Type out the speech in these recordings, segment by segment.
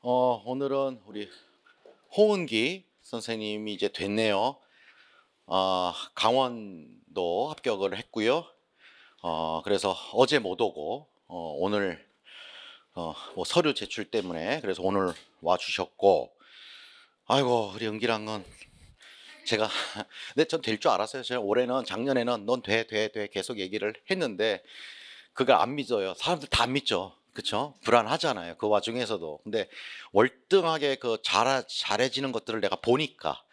오늘은 우리 홍은기 선생님이 이제 됐네요. 강원도 합격을 했고요. 그래서 어제 못 오고 오늘 뭐 서류 제출 때문에 그래서 오늘 와 주셨고, 아이고 우리 은기랑은 제가 근데 전 될 줄 알았어요. 제가 올해는 작년에는 넌 돼 계속 얘기를 했는데 그걸 안 믿어요. 사람들 다 안 믿죠. 그쵸? 불안하잖아요. 그 와중에서도. 근데 월등하게 그 잘해지는 것들을 내가 보니까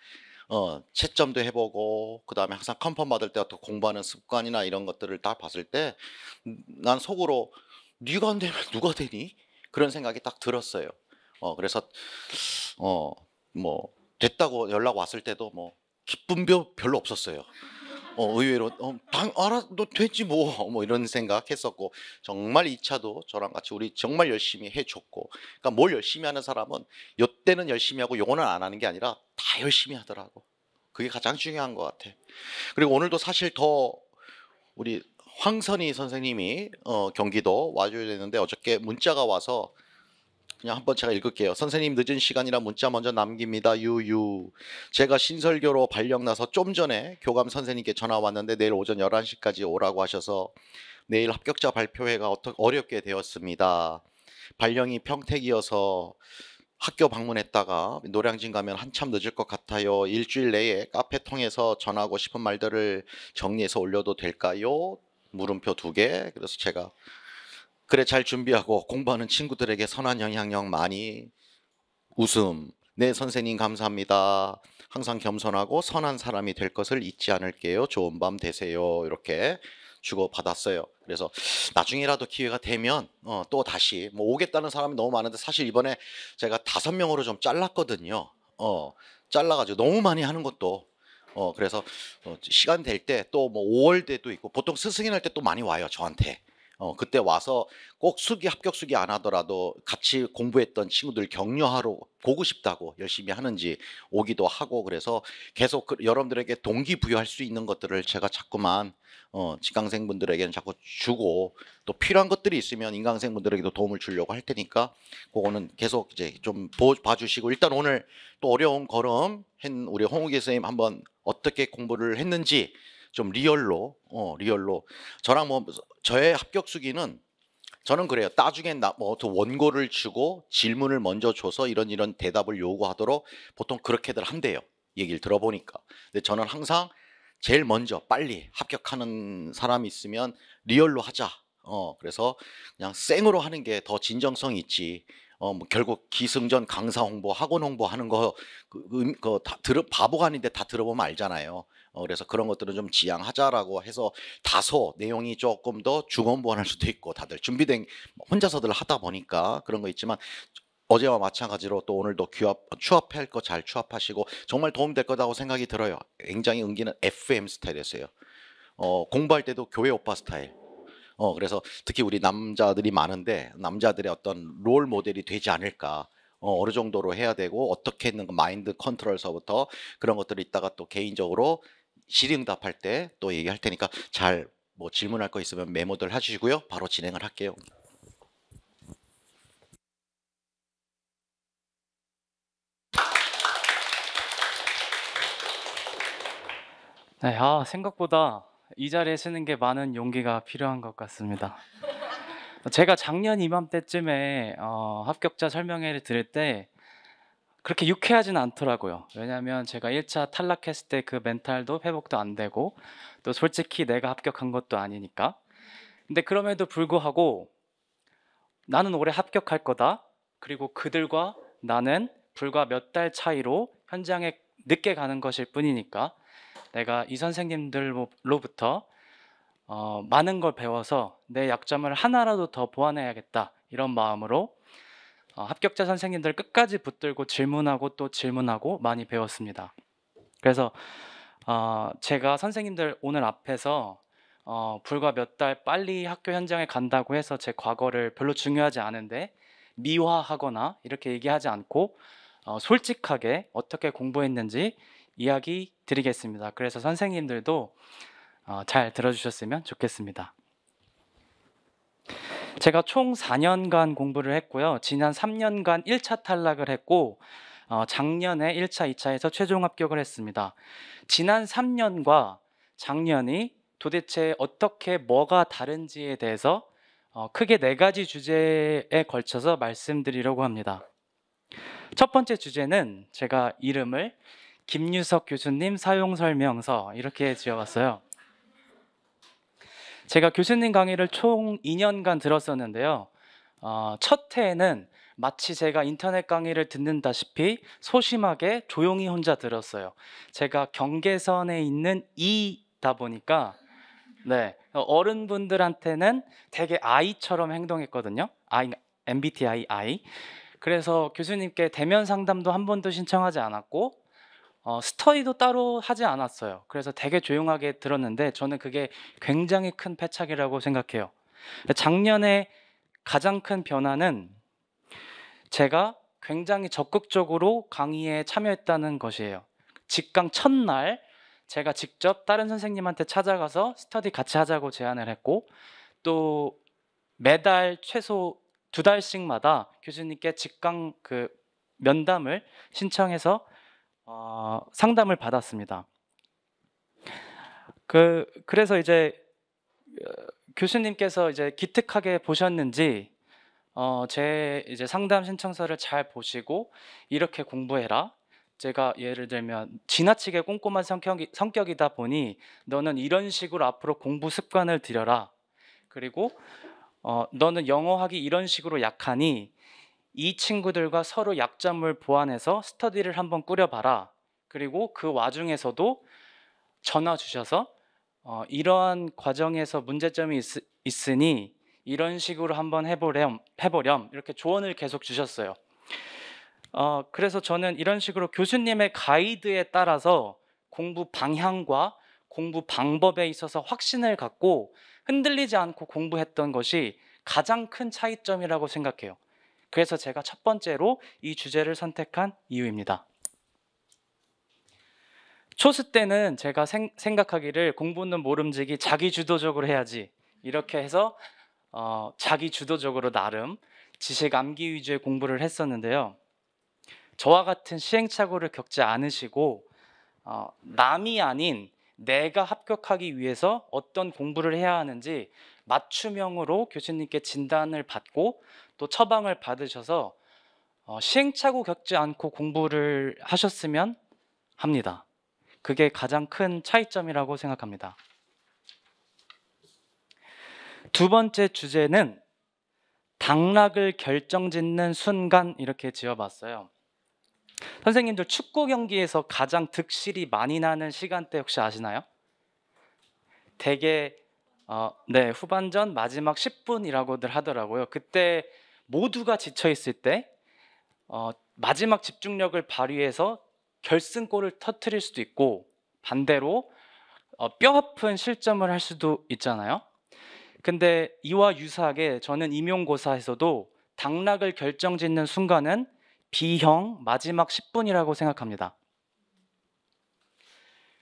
채점도 해보고 그다음에 항상 컨펌 받을 때 또 공부하는 습관이나 이런 것들을 다 봤을 때 난 속으로 네가 안 되면 누가 되니? 그런 생각이 딱 들었어요. 그래서 뭐 됐다고 연락 왔을 때도 뭐 기쁨 별로 없었어요. 의외로 알아 너 되지 뭐 이런 생각했었고, 정말 2차도 저랑 같이 우리 정말 열심히 해줬고, 그러니까 뭘 열심히 하는 사람은 요때는 열심히 하고 요거는 안 하는 게 아니라 다 열심히 하더라고. 그게 가장 중요한 것 같아. 그리고 오늘도 사실 더 우리 황선희 선생님이 경기도 와줘야 되는데 어저께 문자가 와서 그냥 한번 제가 읽을게요. 선생님 늦은 시간이라 문자 먼저 남깁니다. 유유. 제가 신설교로 발령 나서 좀 전에 교감 선생님께 전화 왔는데 내일 오전 11시까지 오라고 하셔서 내일 합격자 발표회가 어렵게 되었습니다. 발령이 평택이어서 학교 방문했다가 노량진 가면 한참 늦을 것 같아요. 일주일 내에 카페 통해서 전하고 싶은 말들을 정리해서 올려도 될까요? 물음표 2개. 그래서 제가 그래 잘 준비하고 공부하는 친구들에게 선한 영향력 많이. 웃음. 네 선생님 감사합니다. 항상 겸손하고 선한 사람이 될 것을 잊지 않을게요. 좋은 밤 되세요. 이렇게 주고받았어요. 그래서 나중에라도 기회가 되면 또 다시 뭐 오겠다는 사람이 너무 많은데 사실 이번에 제가 5명으로 좀 잘랐거든요. 잘라가지고 너무 많이 하는 것도 그래서 시간 될 때 또 뭐 5월 때도 있고 보통 스승인 할 때 또 많이 와요 저한테. 그때 와서 꼭 합격 수기 안 하더라도 같이 공부했던 친구들 격려하러 보고 싶다고 열심히 하는지 오기도 하고, 그래서 계속 여러분들에게 동기부여할 수 있는 것들을 제가 자꾸만 직강생분들에게는 자꾸 주고, 또 필요한 것들이 있으면 인강생분들에게도 도움을 주려고 할 테니까 그거는 계속 이제 좀 봐주시고, 일단 오늘 또 어려운 걸음 한 우리 홍욱기 선생님 한번 어떻게 공부를 했는지 좀 리얼로 저랑 뭐 저의 합격 수기는 저는 그래요. 나중에 뭐 원고를 주고 질문을 먼저 줘서 이런 대답을 요구하도록 보통 그렇게들 한대요. 얘기를 들어보니까. 근데 저는 항상 제일 먼저 빨리 합격하는 사람이 있으면 리얼로 하자. 그래서 그냥 생으로 하는 게 더 진정성이 있지. 뭐 결국 기승전 강사 홍보, 학원 홍보 하는 거 바보가 아닌데 다 들어보면 알잖아요. 그래서 그런 것들은 좀 지양하자라고 해서 다소 내용이 조금 더 중언부언할 수도 있고, 다들 준비된 혼자서들 하다 보니까 그런 거 있지만 어제와 마찬가지로 또 오늘도 추합할 거 잘 추합하시고 정말 도움될 거라고 생각이 들어요. 굉장히 은기는 FM 스타일이었어요. 공부할 때도 교회 오빠 스타일. 그래서 특히 우리 남자들이 많은데 남자들의 어떤 롤 모델이 되지 않을까. 어느 정도로 해야 되고 어떻게 했는 가 마인드 컨트롤서부터 그런 것들이 있다가 또 개인적으로 질의응답할 때 또 얘기할 테니까 잘 뭐 질문할 거 있으면 메모들 해주시고요. 바로 진행을 할게요. 네, 생각보다 이 자리에 서는 게 많은 용기가 필요한 것 같습니다. 제가 작년 이맘때쯤에 합격자 설명회를 들을 때 그렇게 유쾌하지는 않더라고요. 왜냐하면 제가 1차 탈락했을 때 그 멘탈도 회복도 안 되고, 또 솔직히 내가 합격한 것도 아니니까. 근데 그럼에도 불구하고 나는 올해 합격할 거다. 그리고 그들과 나는 불과 몇 달 차이로 현장에 늦게 가는 것일 뿐이니까 내가 이 선생님들로부터 많은 걸 배워서 내 약점을 하나라도 더 보완해야겠다, 이런 마음으로 합격자 선생님들 끝까지 붙들고 질문하고 또 질문하고 많이 배웠습니다. 그래서 제가 선생님들 오늘 앞에서 불과 몇 달 빨리 학교 현장에 간다고 해서 제 과거를 별로 중요하지 않은데 미화하거나 이렇게 얘기하지 않고 솔직하게 어떻게 공부했는지 이야기 드리겠습니다. 그래서 선생님들도 잘 들어주셨으면 좋겠습니다. 제가 총 4년간 공부를 했고요. 지난 3년간 1차 탈락을 했고 작년에 1차, 2차에서 최종 합격을 했습니다. 지난 3년과 작년이 도대체 어떻게 뭐가 다른지에 대해서 크게 4가지 주제에 걸쳐서 말씀드리려고 합니다. 첫 번째 주제는 제가 이름을 김유석 교수님 사용설명서 이렇게 지어봤어요. 제가 교수님 강의를 총 2년간 들었었는데요. 첫 해에는 마치 제가 인터넷 강의를 듣는다시피 소심하게 조용히 혼자 들었어요. 제가 경계선에 있는 이다 보니까 어른분들한테는 되게 아이처럼 행동했거든요. MBTI I. 그래서 교수님께 대면 상담도 한 번도 신청하지 않았고 스터디도 따로 하지 않았어요. 그래서 되게 조용하게 들었는데 저는 그게 굉장히 큰 패착이라고 생각해요. 작년에 가장 큰 변화는 제가 굉장히 적극적으로 강의에 참여했다는 것이에요. 직강 첫날 제가 직접 다른 선생님한테 찾아가서 스터디 같이 하자고 제안을 했고, 또 매달 최소 2달씩마다 교수님께 직강 면담을 신청해서 상담을 받았습니다. 그래서 이제 교수님께서 이제 기특하게 보셨는지 제 이제 상담 신청서를 잘 보시고 이렇게 공부해라. 제가 예를 들면 지나치게 꼼꼼한 성격이다 보니 너는 이런 식으로 앞으로 공부 습관을 들여라. 그리고 너는 영어하기 이런 식으로 약하니 이 친구들과 서로 약점을 보완해서 스터디를 한번 꾸려봐라. 그리고 그 와중에서도 전화 주셔서 이러한 과정에서 문제점이 있으니 이런 식으로 한번 해보렴 이렇게 조언을 계속 주셨어요. 그래서 저는 이런 식으로 교수님의 가이드에 따라서 공부 방향과 공부 방법에 있어서 확신을 갖고 흔들리지 않고 공부했던 것이 가장 큰 차이점이라고 생각해요. 그래서 제가 첫 번째로 이 주제를 선택한 이유입니다. 초스 때는 제가 생각하기를 공부는 모름지기 자기주도적으로 해야지 이렇게 해서 자기주도적으로 나름 지식 암기 위주의 공부를 했었는데요. 저와 같은 시행착오를 겪지 않으시고 남이 아닌 내가 합격하기 위해서 어떤 공부를 해야 하는지 맞춤형으로 교수님께 진단을 받고 또 처방을 받으셔서 시행착오 겪지 않고 공부를 하셨으면 합니다. 그게 가장 큰 차이점이라고 생각합니다. 두 번째 주제는 당락을 결정짓는 순간 이렇게 지어봤어요. 선생님들 축구 경기에서 가장 득실이 많이 나는 시간대 혹시 아시나요? 되게 후반전 마지막 10분이라고들 하더라고요. 그때 모두가 지쳐 있을 때 마지막 집중력을 발휘해서 결승골을 터뜨릴 수도 있고 반대로 뼈아픈 실점을 할 수도 있잖아요. 근데 이와 유사하게 저는 임용고사에서도 당락을 결정짓는 순간은 B형 마지막 10분이라고 생각합니다.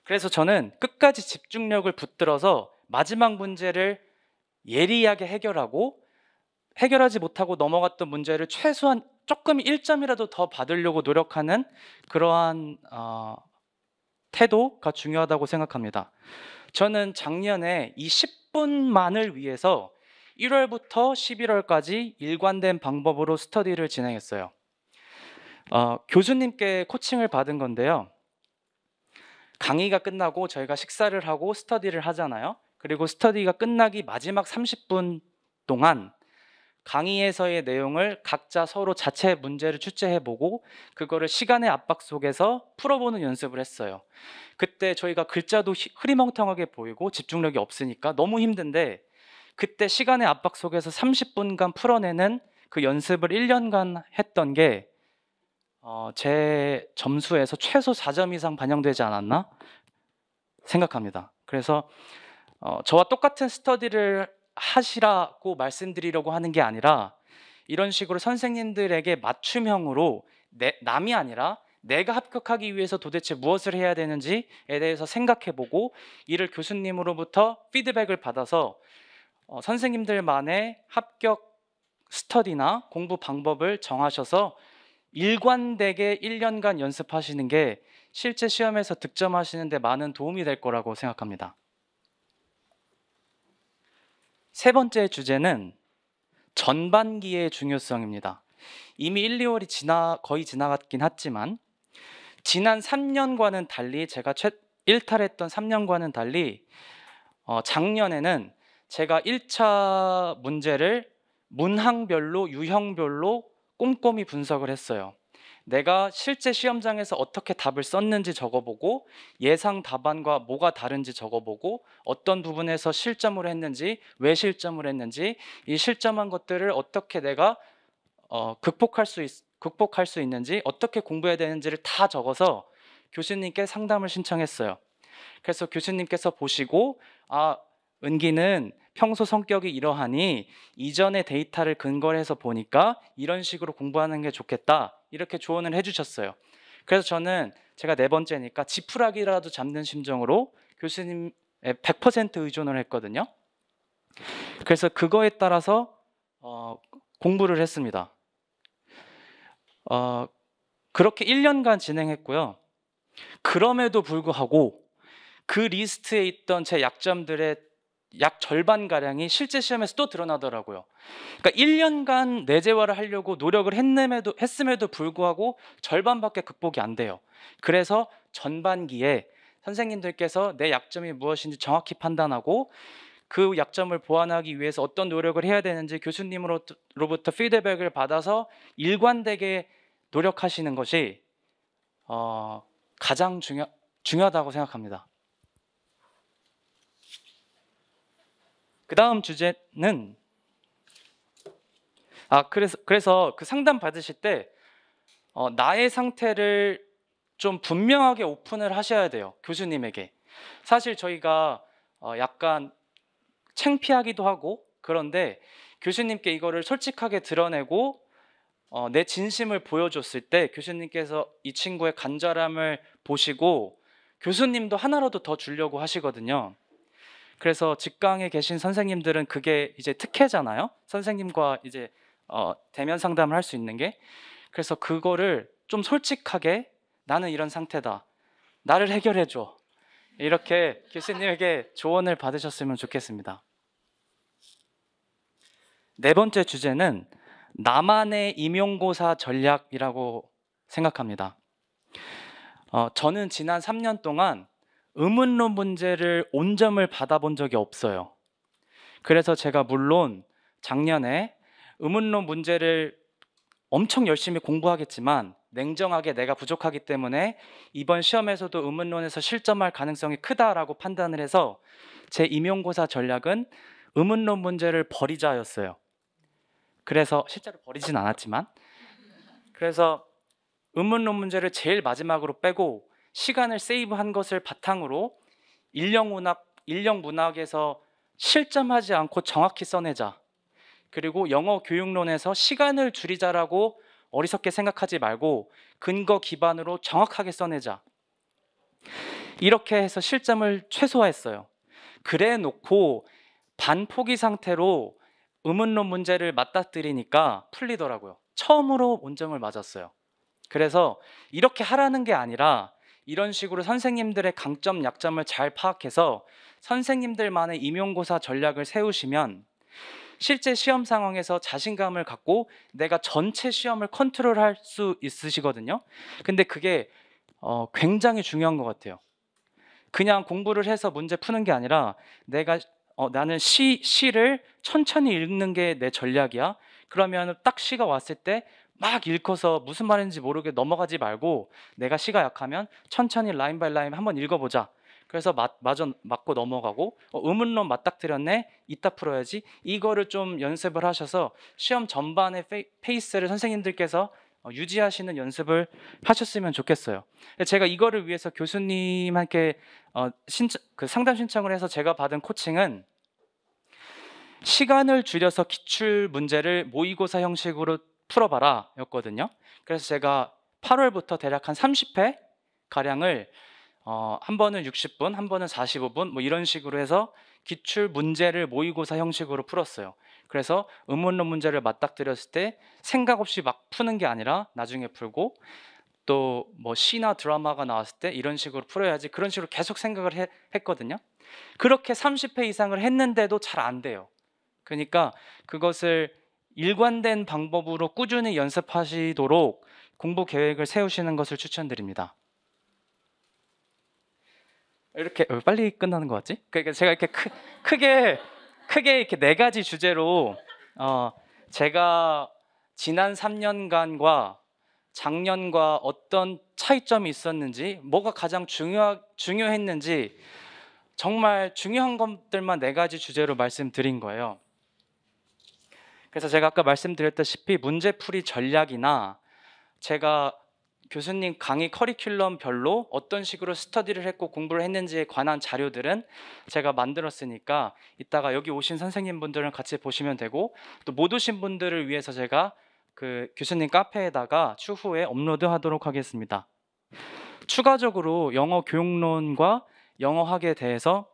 그래서 저는 끝까지 집중력을 붙들어서 마지막 문제를 예리하게 해결하지 못하고 넘어갔던 문제를 최소한 조금 1점이라도 더 받으려고 노력하는 그러한 태도가 중요하다고 생각합니다. 저는 작년에 이 10분만을 위해서 1월부터 11월까지 일관된 방법으로 스터디를 진행했어요. 교수님께 코칭을 받은 건데요. 강의가 끝나고 저희가 식사를 하고 스터디를 하잖아요. 그리고 스터디가 끝나기 마지막 30분 동안 강의에서의 내용을 각자 서로 자체 문제를 출제해보고 그거를 시간의 압박 속에서 풀어보는 연습을 했어요. 그때 저희가 글자도 흐리멍텅하게 보이고 집중력이 없으니까 너무 힘든데 그때 시간의 압박 속에서 30분간 풀어내는 그 연습을 1년간 했던 게 제 점수에서 최소 4점 이상 반영되지 않았나 생각합니다. 그래서 저와 똑같은 스터디를 하시라고 말씀드리려고 하는 게 아니라 이런 식으로 선생님들에게 맞춤형으로 남이 아니라 내가 합격하기 위해서 도대체 무엇을 해야 되는지에 대해서 생각해보고 이를 교수님으로부터 피드백을 받아서 선생님들만의 합격 스터디나 공부 방법을 정하셔서 일관되게 1년간 연습하시는 게 실제 시험에서 득점하시는 데 많은 도움이 될 거라고 생각합니다. 세 번째 주제는 전반기의 중요성입니다. 이미 1, 2월이 거의 지나갔긴 했지만 지난 3년과는 달리 제가 일탈했던 3년과는 달리 작년에는 제가 1차 문제를 문항별로 유형별로 꼼꼼히 분석을 했어요. 내가 실제 시험장에서 어떻게 답을 썼는지 적어보고 예상 답안과 뭐가 다른지 적어보고 어떤 부분에서 실점을 했는지 왜 실점을 했는지 이 실점한 것들을 어떻게 내가 극복할 수 있는지 어떻게 공부해야 되는지를 다 적어서 교수님께 상담을 신청했어요. 그래서 교수님께서 보시고 은기는 평소 성격이 이러하니 이전의 데이터를 근거로 해서 보니까 이런 식으로 공부하는 게 좋겠다 이렇게 조언을 해주셨어요. 그래서 저는 제가 네 번째니까 지푸라기라도 잡는 심정으로 교수님에 100% 의존을 했거든요. 그래서 그거에 따라서 공부를 했습니다. 그렇게 1년간 진행했고요. 그럼에도 불구하고 그 리스트에 있던 제 약점들의 약 절반가량이 실제 시험에서 또 드러나더라고요. 그러니까 1년간 내재화를 하려고 노력을 했음에도 불구하고 절반밖에 극복이 안 돼요. 그래서 전반기에 선생님들께서 내 약점이 무엇인지 정확히 판단하고 그 약점을 보완하기 위해서 어떤 노력을 해야 되는지 교수님으로부터 피드백을 받아서 일관되게 노력하시는 것이 가장 중요하다고 생각합니다. 그 다음 주제는 그래서 그 상담 받으실 때 나의 상태를 좀 분명하게 오픈을 하셔야 돼요. 교수님에게. 사실 저희가 약간 창피하기도 하고 그런데 교수님께 이거를 솔직하게 드러내고 내 진심을 보여줬을 때 교수님께서 이 친구의 간절함을 보시고 교수님도 하나라도 더 주려고 하시거든요. 그래서 직강에 계신 선생님들은 그게 이제 특혜잖아요. 선생님과 이제 대면 상담을 할 수 있는 게. 그래서 그거를 좀 솔직하게 나는 이런 상태다. 나를 해결해줘. 이렇게 교수님에게 조언을 받으셨으면 좋겠습니다. 네 번째 주제는 나만의 임용고사 전략이라고 생각합니다. 저는 지난 3년 동안 의문론 문제를 온점을 받아본 적이 없어요. 그래서 제가 물론 작년에 의문론 문제를 엄청 열심히 공부하겠지만 냉정하게 내가 부족하기 때문에 이번 시험에서도 의문론에서 실점할 가능성이 크다라고 판단을 해서 제 임용고사 전략은 의문론 문제를 버리자였어요. 그래서 실제로 버리진 않았지만 그래서 의문론 문제를 제일 마지막으로 빼고 시간을 세이브한 것을 바탕으로 인력 문학에서 실점하지 않고 정확히 써내자. 그리고 영어 교육론에서 시간을 줄이자라고 어리석게 생각하지 말고 근거 기반으로 정확하게 써내자. 이렇게 해서 실점을 최소화했어요. 그래 놓고 반포기 상태로 의문론 문제를 맞닥뜨리니까 풀리더라고요. 처음으로 온점을 맞았어요. 그래서 이렇게 하라는 게 아니라 이런 식으로 선생님들의 강점, 약점을 잘 파악해서 선생님들만의 임용고사 전략을 세우시면 실제 시험 상황에서 자신감을 갖고 내가 전체 시험을 컨트롤할 수 있으시거든요. 근데 그게 굉장히 중요한 것 같아요. 그냥 공부를 해서 문제 푸는 게 아니라 나는 시를 천천히 읽는 게 내 전략이야. 그러면 딱 시가 왔을 때 막 읽어서 무슨 말인지 모르게 넘어가지 말고 내가 시가 약하면 천천히 라인 바이 라인 한번 읽어보자. 그래서 맞고 넘어가고 의문론 맞닥뜨렸네? 이따 풀어야지. 이거를 좀 연습을 하셔서 시험 전반의 페이스를 선생님들께서 유지하시는 연습을 하셨으면 좋겠어요. 제가 이거를 위해서 교수님한테 상담 신청을 해서 제가 받은 코칭은 시간을 줄여서 기출 문제를 모의고사 형식으로 풀어봐라 였거든요. 그래서 제가 8월부터 대략 한 30회 가량을 한 번은 60분, 한 번은 45분 뭐 이런 식으로 해서 기출 문제를 모의고사 형식으로 풀었어요. 그래서 의문론 문제를 맞닥뜨렸을 때 생각 없이 막 푸는 게 아니라 나중에 풀고, 또 뭐 시나 드라마가 나왔을 때 이런 식으로 풀어야지, 그런 식으로 계속 생각을 했거든요. 그렇게 30회 이상을 했는데도 잘 안 돼요. 그러니까 그것을 일관된 방법으로 꾸준히 연습하시도록 공부 계획을 세우시는 것을 추천드립니다. 이렇게 빨리 끝나는 것 같지? 그러니까 제가 이렇게 크게 이렇게 네 가지 주제로 제가 지난 3년간과 작년과 어떤 차이점이 있었는지, 뭐가 가장 중요했는지, 정말 중요한 것들만 네 가지 주제로 말씀드린 거예요. 그래서 제가 아까 말씀드렸다시피 문제풀이 전략이나 제가 교수님 강의 커리큘럼별로 어떤 식으로 스터디를 했고 공부를 했는지에 관한 자료들은 제가 만들었으니까 이따가 여기 오신 선생님분들은 같이 보시면 되고, 또 못 오신 분들을 위해서 제가 그 교수님 카페에다가 추후에 업로드하도록 하겠습니다. 추가적으로 영어 교육론과 영어학에 대해서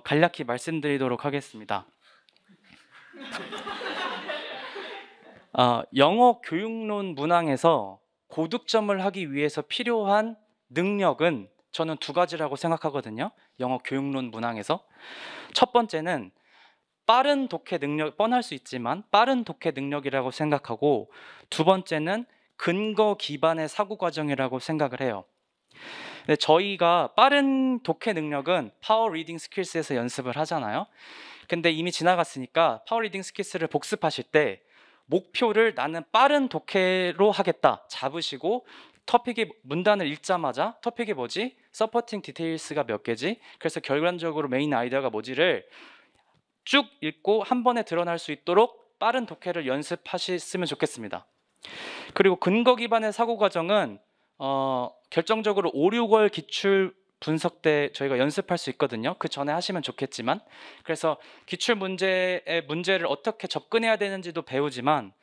간략히 말씀드리도록 하겠습니다. 영어 교육론 문항에서 고득점을 하기 위해서 필요한 능력은 저는 두 가지라고 생각하거든요. 영어 교육론 문항에서. 첫 번째는 빠른 독해 능력, 뻔할 수 있지만 빠른 독해 능력이라고 생각하고, 두 번째는 근거 기반의 사고 과정이라고 생각을 해요. 근데 저희가 빠른 독해 능력은 파워 리딩 스킬스에서 연습을 하잖아요. 근데 이미 지나갔으니까 파워 리딩 스킬스를 복습하실 때 목표를 나는 빠른 독해로 하겠다 잡으시고, 토픽의 문단을 읽자마자 토픽이 뭐지? 서포팅 디테일스가 몇 개지? 그래서 결론적으로 메인 아이디어가 뭐지를 쭉 읽고 한 번에 드러날 수 있도록 빠른 독해를 연습하셨으면 좋겠습니다. 그리고 근거 기반의 사고 과정은 결정적으로 5, 6월 기출 분석 때 저희가 연습할 수 있거든요. 그 전에 하시면 좋겠지만, 그래서 기출 문제를 어떻게 접근해야 되는지도 배우지만,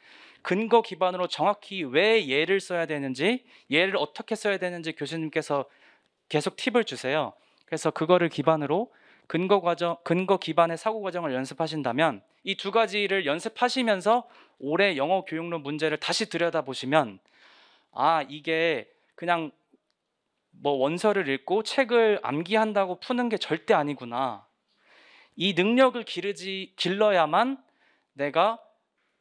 근거 기반으로 정확히 왜 예를 써야 되는지, 예를 어떻게 써야 되는지 교수님께서 계속 팁을 주세요. 그래서 그거를 기반으로 근거 기반의 사고 과정을 연습하신다면, 이 두 가지를 연습하시면서 올해 영어 교육론 문제를 다시 들여다보시면, 이게 그냥 뭐 원서를 읽고 책을 암기한다고 푸는 게 절대 아니구나. 이 능력을 길러야만 내가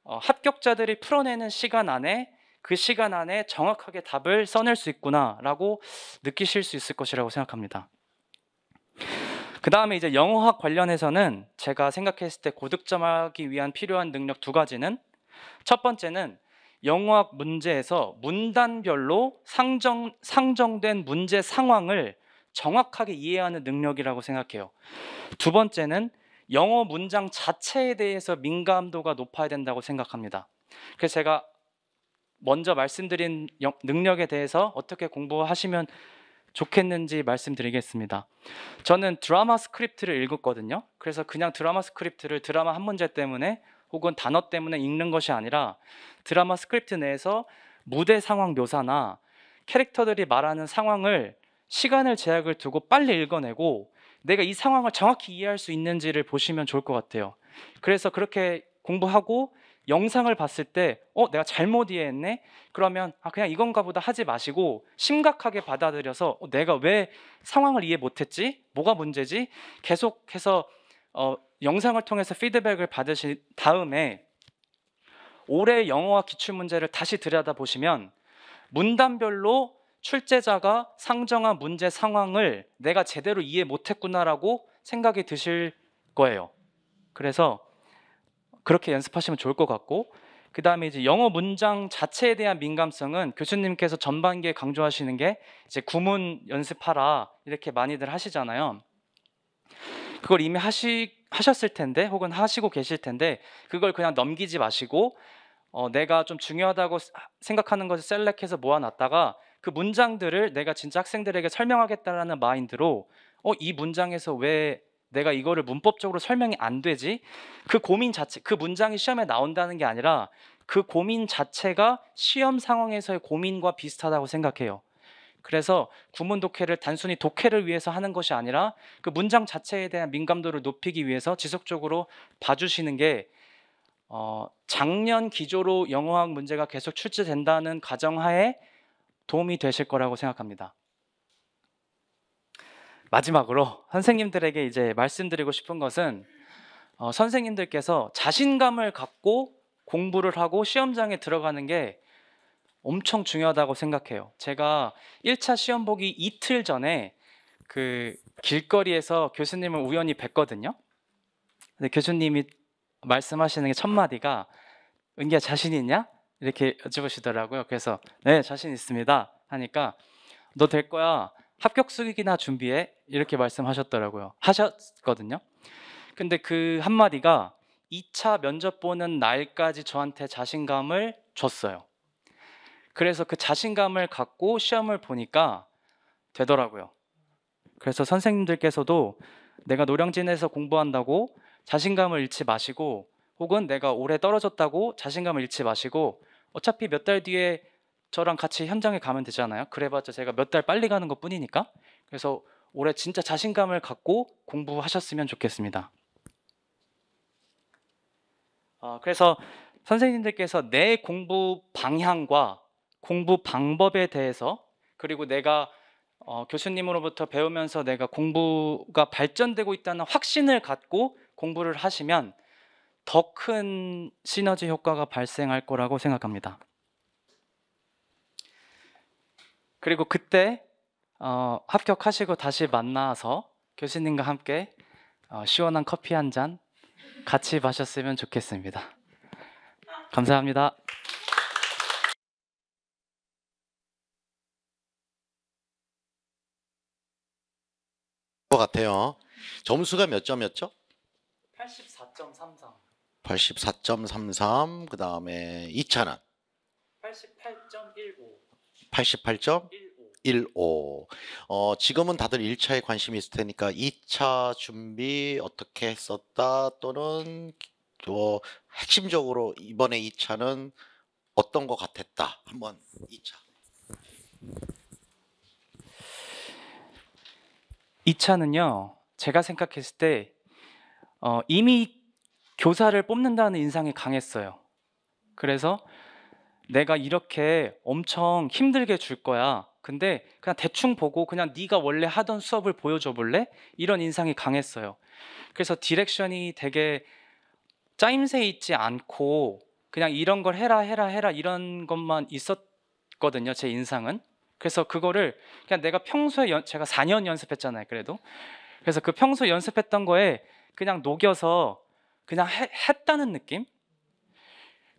합격자들이 풀어내는 시간 안에, 그 시간 안에 정확하게 답을 써낼 수 있구나라고 느끼실 수 있을 것이라고 생각합니다. 그 다음에 이제 영어학 관련해서는 제가 생각했을 때 고득점하기 위한 필요한 능력 두 가지는, 첫 번째는 영어학 문제에서 문단별로 상정된 문제 상황을 정확하게 이해하는 능력이라고 생각해요. 두 번째는 영어 문장 자체에 대해서 민감도가 높아야 된다고 생각합니다. 그래서 제가 먼저 말씀드린 능력에 대해서 어떻게 공부하시면 좋겠는지 말씀드리겠습니다. 저는 드라마 스크립트를 읽었거든요. 그래서 그냥 드라마 스크립트를 드라마 한 문제 때문에 혹은 단어 때문에 읽는 것이 아니라, 드라마 스크립트 내에서 무대 상황 묘사나 캐릭터들이 말하는 상황을 시간을 제약을 두고 빨리 읽어내고 내가 이 상황을 정확히 이해할 수 있는지를 보시면 좋을 것 같아요. 그래서 그렇게 공부하고 영상을 봤을 때 내가 잘못 이해했네? 그러면 그냥 이건가 보다 하지 마시고 심각하게 받아들여서 내가 왜 상황을 이해 못했지? 뭐가 문제지? 계속해서 영상을 통해서 피드백을 받으신 다음에 올해 영어와 기출문제를 다시 들여다보시면 문단별로 출제자가 상정한 문제 상황을 내가 제대로 이해 못했구나라고 생각이 드실 거예요. 그래서 그렇게 연습하시면 좋을 것 같고, 그 다음에 이제 영어 문장 자체에 대한 민감성은 교수님께서 전반기에 강조하시는 게 이제 구문 연습하라 이렇게 많이들 하시잖아요. 그걸 이미 하셨을 텐데 혹은 하시고 계실 텐데, 그걸 그냥 넘기지 마시고 내가 좀 중요하다고 생각하는 것을 셀렉해서 모아놨다가 그 문장들을 내가 진짜 학생들에게 설명하겠다라는 마인드로 이 문장에서 왜 내가 이거를 문법적으로 설명이 안 되지? 그 고민 자체, 그 문장이 시험에 나온다는 게 아니라 그 고민 자체가 시험 상황에서의 고민과 비슷하다고 생각해요. 그래서 구문 독해를 단순히 독해를 위해서 하는 것이 아니라 그 문장 자체에 대한 민감도를 높이기 위해서 지속적으로 봐주시는 게 작년 기조로 영어학 문제가 계속 출제된다는 가정하에 도움이 되실 거라고 생각합니다. 마지막으로 선생님들에게 이제 말씀드리고 싶은 것은 선생님들께서 자신감을 갖고 공부를 하고 시험장에 들어가는 게 엄청 중요하다고 생각해요. 제가 1차 시험 보기 이틀 전에 그 길거리에서 교수님을 우연히 뵀거든요. 근데 교수님이 말씀하시는 게 첫 마디가 은기야 자신 있냐? 이렇게 여쭤보시더라고요. 그래서 네 자신 있습니다 하니까 너 될 거야. 합격 수기나 준비해 이렇게 말씀하셨더라고요. 하셨거든요. 근데 그 한마디가 2차 면접 보는 날까지 저한테 자신감을 줬어요. 그래서 그 자신감을 갖고 시험을 보니까 되더라고요. 그래서 선생님들께서도 내가 노량진에서 공부한다고 자신감을 잃지 마시고, 혹은 내가 올해 떨어졌다고 자신감을 잃지 마시고, 어차피 몇 달 뒤에 저랑 같이 현장에 가면 되잖아요. 그래봤자 제가 몇 달 빨리 가는 것 뿐이니까. 그래서 올해 진짜 자신감을 갖고 공부하셨으면 좋겠습니다. 그래서 선생님들께서 내 공부 방향과 공부 방법에 대해서, 그리고 내가 교수님으로부터 배우면서 내가 공부가 발전되고 있다는 확신을 갖고 공부를 하시면 더 큰 시너지 효과가 발생할 거라고 생각합니다. 그리고 그때 합격하시고 다시 만나서 교수님과 함께 시원한 커피 한 잔 같이 마셨으면 좋겠습니다. 감사합니다. 것 같아요. 점수가 몇 점이었죠? 84.33. 84.33. 그 다음에 2차는 88.15. 88.15. 지금은 다들 1차에 관심이 있을 테니까 2차 준비 어떻게 했었다, 또는 핵심적으로 이번에 2차는 어떤 것 같았다. 한번 2차. 2차는요, 제가 생각했을 때 이미 교사를 뽑는다는 인상이 강했어요. 그래서 내가 이렇게 엄청 힘들게 줄 거야. 근데 그냥 대충 보고 그냥 네가 원래 하던 수업을 보여줘 볼래? 이런 인상이 강했어요. 그래서 디렉션이 되게 짜임새 있지 않고 그냥 이런 걸 해라 이런 것만 있었거든요, 제 인상은. 그래서 그거를 그냥 내가 평소에 제가 4년 연습했잖아요, 그래도. 그래서 그 평소 연습했던 거에 그냥 녹여서 그냥 했다는 느낌?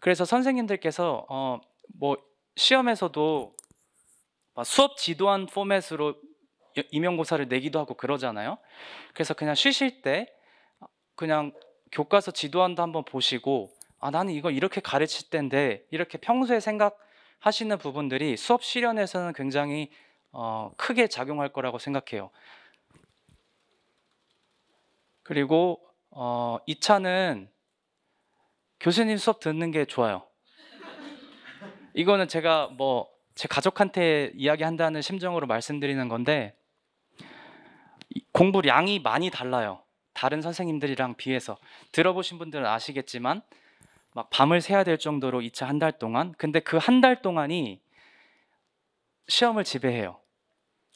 그래서 선생님들께서 뭐 시험에서도 수업 지도한 포맷으로 임용고사를 내기도 하고 그러잖아요. 그래서 그냥 쉬실 때 그냥 교과서 지도안도 한번 보시고, 나는 이거 이렇게 가르칠 텐데, 이렇게 평소에 생각하시는 부분들이 수업 실현에서는 굉장히 크게 작용할 거라고 생각해요. 그리고 2차는 교수님 수업 듣는 게 좋아요. 이거는 제가 제 가족한테 이야기한다는 심정으로 말씀드리는 건데, 공부량이 많이 달라요. 다른 선생님들이랑 비해서. 들어보신 분들은 아시겠지만 막 밤을 새야 될 정도로 2차 한 달 동안. 근데 그 한 달 동안이 시험을 지배해요.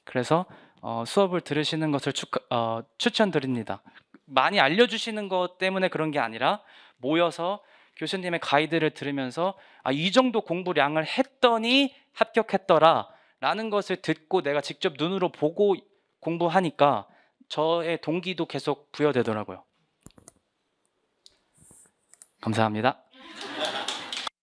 그래서 수업을 들으시는 것을 추천드립니다. 많이 알려주시는 것 때문에 그런 게 아니라 모여서 교수님의 가이드를 들으면서 이 정도 공부량을 했더니 합격했더라 라는 것을 듣고 내가 직접 눈으로 보고 공부하니까 저의 동기도 계속 부여되더라고요. 감사합니다.